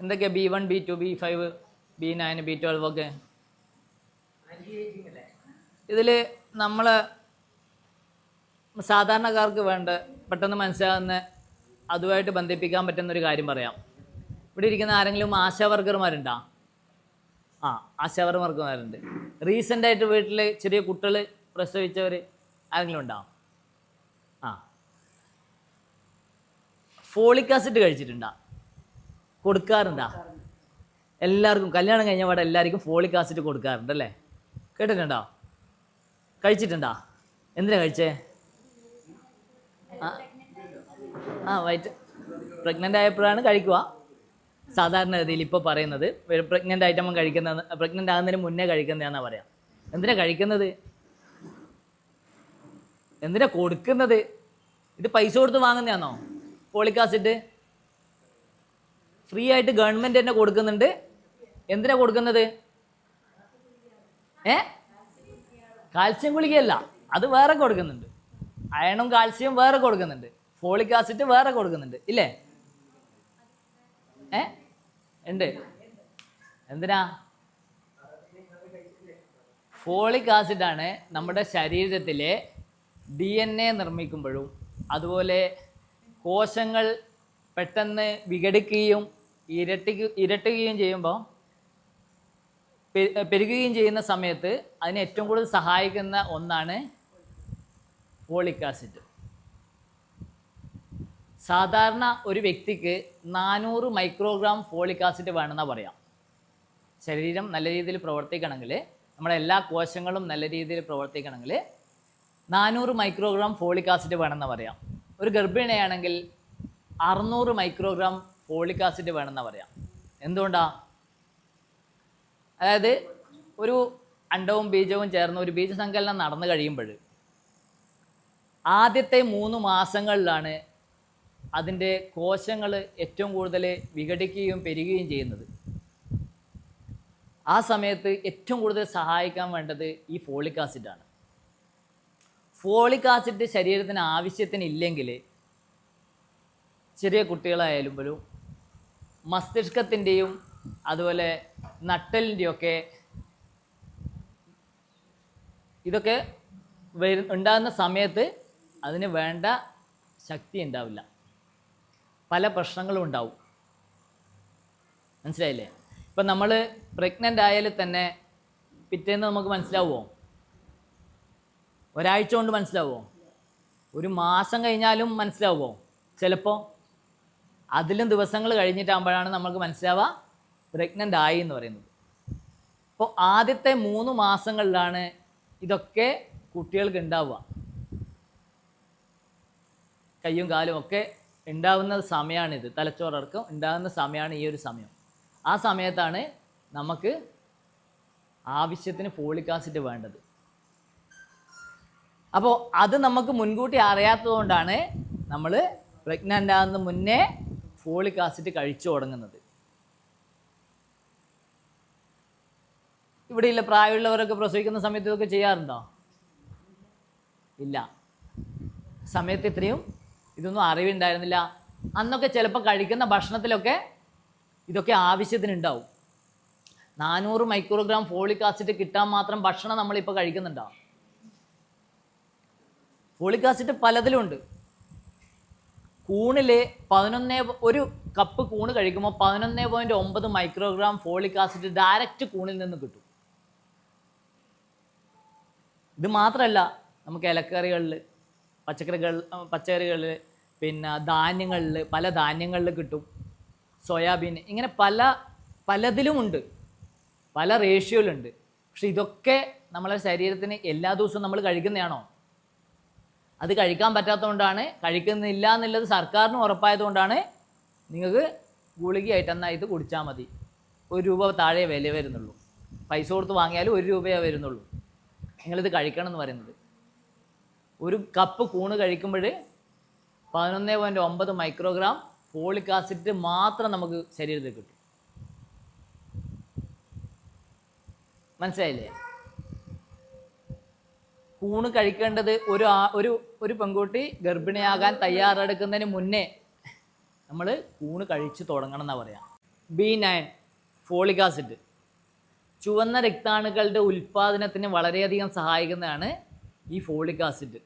എന്തൊക്കെയാണ് B1 B2 B5 B9 B12 ഒക്കെ? ഇതിൽ നമ്മൾ സാധാരണക്കാർക്ക് വേണ്ട പെട്ടെന്ന് മനസ്സിലാകുന്ന അതുമായിട്ട് ബന്ധിപ്പിക്കാൻ പറ്റുന്നൊരു കാര്യം പറയാം. ഇവിടെ ഇരിക്കുന്ന ആരെങ്കിലും ആശാ വർക്കർമാരുണ്ടോ? ആശാ വർക്കർമാരുണ്ട്. റീസെൻ്റായിട്ട് വീട്ടിൽ ചെറിയ കുട്ടികൾ പ്രസവിച്ചവർ ആരെങ്കിലും ഉണ്ടോ? ഫോളിക് ആസിഡ് കഴിച്ചിട്ടുണ്ടോ? കൊടുക്കാറുണ്ടോ? എല്ലാവർക്കും കല്യാണം കഴിഞ്ഞ പാടെ എല്ലാവർക്കും ഫോളിക് ആസിഡ് കൊടുക്കാറുണ്ട് അല്ലേ? കേട്ടിട്ടുണ്ടോ? കഴിച്ചിട്ടുണ്ടോ? എന്തിനാ കഴിച്ചേ? വയറ്റ് പ്രഗ്നൻ്റ് ആയപ്പോഴാണ് കഴിക്കുക സാധാരണ ഗതിയിൽ. ഇപ്പോൾ പറയുന്നത് പ്രഗ്നൻ്റ് ആയിട്ട് നമ്മൾ കഴിക്കുന്നത്, പ്രഗ്നൻ്റ് ആകുന്നതിന് മുന്നേ കഴിക്കുന്നതാണെന്നാണ് പറയാം. എന്തിനാ കഴിക്കുന്നത്? എന്തിനാ കൊടുക്കുന്നത്? ഇത് പൈസ കൊടുത്ത് വാങ്ങുന്നതാണോ ഫോളിക് ആസിഡ്? ഫ്രീ ആയിട്ട് ഗവൺമെൻറ് തന്നെ കൊടുക്കുന്നുണ്ട്. എന്തിനാ കൊടുക്കുന്നത്? കാൽസ്യം ഗുളികയല്ല, അത് വേറെ കൊടുക്കുന്നുണ്ട്. അയണും കാൽസ്യം വേറെ കൊടുക്കുന്നുണ്ട്, ഫോളിക് ആസിഡ് വേറെ കൊടുക്കുന്നുണ്ട് ഇല്ലേ? ഉണ്ട്. എന്തിനാ? ഫോളിക് ആസിഡാണ് നമ്മുടെ ശരീരത്തിലെ DNA നിർമ്മിക്കുമ്പോഴും അതുപോലെ കോശങ്ങൾ പെട്ടെന്ന് വിഘടിക്കുകയും ഇരട്ടുകയും ചെയ്യുമ്പോൾ, പെരുകുകയും ചെയ്യുന്ന സമയത്ത് അതിന് ഏറ്റവും കൂടുതൽ സഹായിക്കുന്ന ഒന്നാണ് ഫോളിക് ആസിഡ്. സാധാരണ ഒരു വ്യക്തിക്ക് 400 മൈക്രോഗ്രാം ഫോളിക് ആസിഡ് വേണമെന്നാണ് പറയാം. ശരീരം നല്ല രീതിയിൽ പ്രവർത്തിക്കണമെങ്കിൽ, നമ്മുടെ എല്ലാ കോശങ്ങളും നല്ല രീതിയിൽ പ്രവർത്തിക്കണമെങ്കിൽ 400 മൈക്രോഗ്രാം ഫോളിക് ആസിഡ് വേണമെന്ന് പറയാം. ഒരു ഗർഭിണിയാണെങ്കിൽ 600 മൈക്രോഗ്രാം ഫോളിക് ആസിഡ് വേണമെന്ന് പറയാം. എന്തുകൊണ്ടാണ്? അതായത് ഒരു അണ്ടവും ബീജവും ചേർന്ന് ഒരു ബീജസങ്കലനം നടന്നു കഴിയുമ്പോൾ ആദ്യത്തെ 3 മാസങ്ങളിലാണ് അതിൻ്റെ കോശങ്ങൾ ഏറ്റവും കൂടുതൽ വിഘടിക്കുകയും പെരുകുകയും ചെയ്യുന്നത്. ആ സമയത്ത് ഏറ്റവും കൂടുതൽ സഹായിക്കാൻ വേണ്ടത് ഈ ഫോളിക് ആസിഡാണ്. ഫോളിക് ആസിഡ് ശരീരത്തിന് ആവശ്യത്തിന് ഇല്ലെങ്കിൽ ചെറിയ കുട്ടികളായാലും പോലും മസ്തിഷ്കത്തിൻ്റെയും അതുപോലെ നട്ടലിൻ്റെയൊക്കെ ഇതൊക്കെ ഉണ്ടാകുന്ന സമയത്ത് അതിന് വേണ്ട ശക്തി ഉണ്ടാവില്ല, പല പ്രശ്നങ്ങളും ഉണ്ടാവും. മനസ്സിലായില്ലേ? ഇപ്പം നമ്മൾ പ്രഗ്നൻ്റ് ആയാൽ തന്നെ പിറ്റേന്ന് നമുക്ക് മനസ്സിലാവുമോ? ഒരാഴ്ച കൊണ്ട് മനസ്സിലാവുമോ? ഒരു മാസം കഴിഞ്ഞാലും മനസ്സിലാവുമോ? ചിലപ്പോൾ അതിലും ദിവസങ്ങൾ കഴിഞ്ഞിട്ടാകുമ്പോഴാണ് നമുക്ക് മനസ്സിലാവുക പ്രഗ്നൻ്റ് ആയി എന്ന് പറയുന്നത്. അപ്പോൾ ആദ്യത്തെ 3 മാസങ്ങളിലാണ് ഇതൊക്കെ കുട്ടികൾക്ക് ഉണ്ടാവുക. കയ്യും കാലും ഒക്കെ ഉണ്ടാവുന്ന സമയമാണിത്, തലച്ചോറടക്കം ഉണ്ടാകുന്ന സമയമാണ് ഈ ഒരു സമയം. ആ സമയത്താണ് നമുക്ക് ആവശ്യത്തിന് ഫോളിക് ആസിഡ് വേണ്ടത്. അപ്പോൾ അത് നമുക്ക് മുൻകൂട്ടി അറിയാത്തത് കൊണ്ടാണ് നമ്മൾ പ്രഗ്നൻ്റ് ആകുന്ന മുന്നേ ഫോളിക് ആസിഡ് കഴിച്ചു തുടങ്ങുന്നത്. ഇവിടെയില്ല പ്രായമുള്ളവരൊക്കെ പ്രസവിക്കുന്ന സമയത്ത് ഇതൊക്കെ ചെയ്യാറുണ്ടോ? ഇല്ല. സമയത്ത് ഇത്രയും ഇതൊന്നും അറിവുണ്ടായിരുന്നില്ല. അന്നൊക്കെ ചിലപ്പോൾ കഴിക്കുന്ന ഭക്ഷണത്തിലൊക്കെ ഇതൊക്കെ ആവശ്യത്തിനുണ്ടാവും. 400 മൈക്രോഗ്രാം ഫോളിക് ആസിഡ് കിട്ടാൻ മാത്രം ഭക്ഷണം നമ്മളിപ്പോൾ കഴിക്കുന്നുണ്ടോ? Folic acid പലതിലുണ്ട്. കൂണിൽ ഒരു കപ്പ് കൂണ് കഴിക്കുമ്പോൾ 11.9 മൈക്രോഗ്രാം ഫോളിക് ആസിഡ് ഡയറക്റ്റ് കൂണിൽ നിന്ന് കിട്ടും. ഇത് മാത്രമല്ല, നമുക്ക് ഇലക്കറികളിൽ, പച്ചക്കറികളിൽ, പിന്നെ ധാന്യങ്ങളിൽ, പല ധാന്യങ്ങളിൽ കിട്ടും. സോയാബീൻ, ഇങ്ങനെ പലതിലുമുണ്ട്, പല റേഷ്യോയിലുണ്ട്. പക്ഷെ ഇതൊക്കെ നമ്മളെ ശരീരത്തിന് എല്ലാ ദിവസവും നമ്മൾ കഴിക്കുന്നതാണോ? അത് കഴിക്കാൻ പറ്റാത്തതുകൊണ്ടാണ്, കഴിക്കുന്നില്ല എന്നുള്ളത് സർക്കാരിന് ഉറപ്പായതുകൊണ്ടാണ് നിങ്ങൾക്ക് ഗുളികയായിട്ട് എന്നാൽ ഇത് കുടിച്ചാൽ മതി, 1 രൂപ താഴെ വില വരുന്നുള്ളൂ, പൈസ കൊടുത്ത് വാങ്ങിയാലും 1 രൂപയേ വരുന്നുള്ളൂ, നിങ്ങളിത് കഴിക്കണം എന്ന് പറയുന്നത്. ഒരു കപ്പ് കൂണ് കഴിക്കുമ്പോൾ 11.9 മൈക്രോഗ്രാം ഫോളിക് ആസിഡ് മാത്രം നമുക്ക് ശരീരത്തിൽ കിട്ടും. മനസ്സിലായില്ലേ? കൂണ് കഴിക്കേണ്ടത് ഒരു പെൺകുട്ടി ഗർഭിണിയാകാൻ തയ്യാറെടുക്കുന്നതിന് മുന്നേ നമ്മൾ കൂണ് കഴിച്ച് തുടങ്ങണം എന്നാണ് പറയാം. B9 ഫോളിക് ആസിഡ് ചുവന്ന രക്താണുക്കളുടെ ഉൽപ്പാദനത്തിന് വളരെയധികം സഹായിക്കുന്നതാണ് ഈ ഫോളിക് ആസിഡ്.